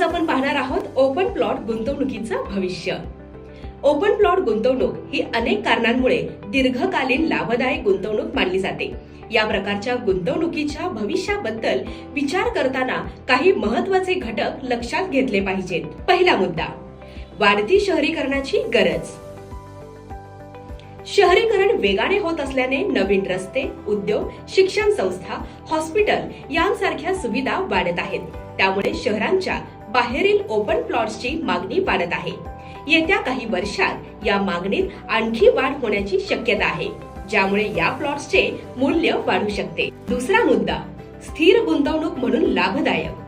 आपण पाहणार आहोत ओपन प्लॉट गुंतवणुकीचं भविष्य। ओपन प्लॉट गुंतवणूक ही अनेक कारणांमुळे दीर्घकालीन लाभदायक गुंतवणूक मानली जाते। या प्रकारच्या गुंतवणुकीच्या भविष्याबद्दल विचार करताना काही महत्त्वाचे घटक लक्षात घेतले पाहिजेत। पहिला मुद्दा, वाढती शहरीकरणाची गरज। शहरीकरण वेगाने होत असल्याने नवीन रस्ते, उद्योग, शिक्षण संस्था, हॉस्पिटल यांसारख्या सुविधा वाढत आहेत। त्यामुळे शहरांच्या बाहेरील ओपन प्लॉट्सची मागणी वाढत आहे। येत्या काही वर्षात या मागणीत आणखी वाढ होण्याची शक्यता आहे, ज्यामुळे या प्लॉट्सचे मूल्य वाढू शकते। दुसरा मुद्दा, स्थिर गुंतवणूक म्हणून लाभदायक।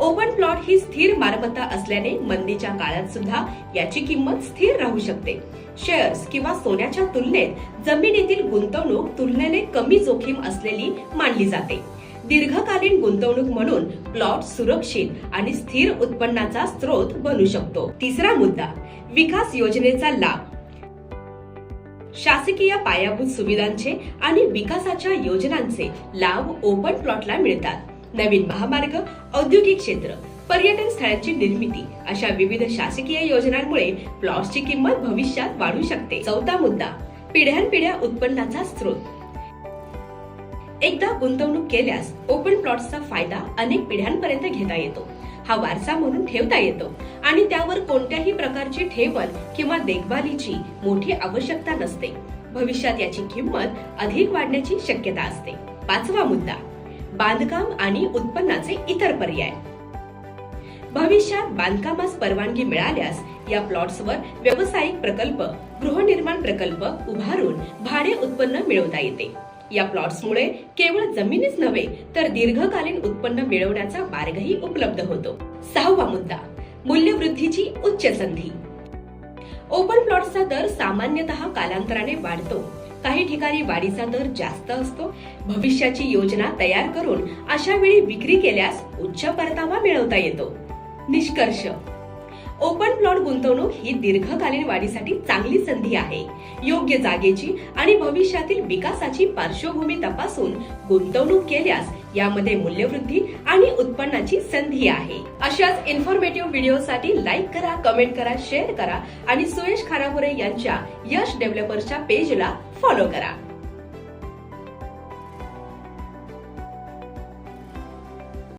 ओपन प्लॉट ही स्थिर मालमत्ता असल्याने मंदीच्या काळात सुद्धा याची किंमत स्थिर राहू शकते। शेअर्स किंवा सोन्याच्या तुलनेत जमिनीतील गुंतवणूक तुलनेने कमी जोखीम असलेली मानली जाते। दीर्घकालीन गुंतवणूक म्हणून प्लॉट सुरक्षित आणि स्थिर उत्पन्नाचा स्रोत बनू शकतो। तिसरा मुद्दा, विकास योजनेचा लाभ। शासकीय पायाभूत सुविधांचे आणि विकासाच्या योजनांचे लाभ ओपन प्लॉटला मिळतात। नवीन महामार्ग, औद्योगिक क्षेत्र, पर्यटन स्थळांची निर्मिती अशा विविध शासकीय योजनांमुळे प्लॉट्सची किंमत भविष्यात वाढू शकते। चौथा मुद्दा, पिढ्यानपिढ्या उत्पन्नाचा स्रोत। एकदा गुंतवणूक केल्यास ओपन प्लॉट्सचा फायदा अनेक पिढ्यांपर्यंत घेता येतो। हा वारसा म्हणून ठेवता येतो आणि त्यावर कोणत्याही प्रकारची ठेवण किंवा देखभालीची मोठी आवश्यकता नसते। भविष्यात याची किंमत अधिक वाढण्याची शक्यता असते। पाचवा मुद्दा, बांधकाम आणि उत्पन्नाचे इतर पर्याय। भविष्यात बांधकामास परवानगी मिळाल्यास या प्लॉट्सवर व्यावसायिक प्रकल्प, गृहनिर्माण प्रकल्प उभारून भाडे उत्पन्न मिळवता येते। या प्लॉट्समुळे केवळ जमिनीच नव्हे तर दीर्घकालीन उत्पन्न मिळवण्याचा मार्गही उपलब्ध होतो। सहावा मुद्दा, मूल्यवृद्धीची उच्च संधी। ओपन प्लॉट्सचा दर सामान्यतः कालांतराने वाढतो। काही ठिकाणी वाढीचा दर जास्त असतो। भविष्याची योजना तयार करून अशा वेळी विक्री केल्यास उच्च परतावा मिळवता येतो। निष्कर्ष, ओपन प्लॉट गुंतवणूक ही दीर्घकालीन वाढीसाठी चांगली संधी आहे। योग्य जागेची आणि भविष्यातील विकासाची पार्श्वभूमी तपासून गुंतवणूक केल्यास यामध्ये मूल्यवृद्धी आणि उत्पन्नाची संधी आहे। अशाच इन्फॉर्मेटिव्ह व्हिडिओसाठी लाईक करा, कमेंट करा, शेअर करा आणि सुयश खानापुरे यांच्या यश डेव्हलपर्सच्या पेजला फॉलो करा।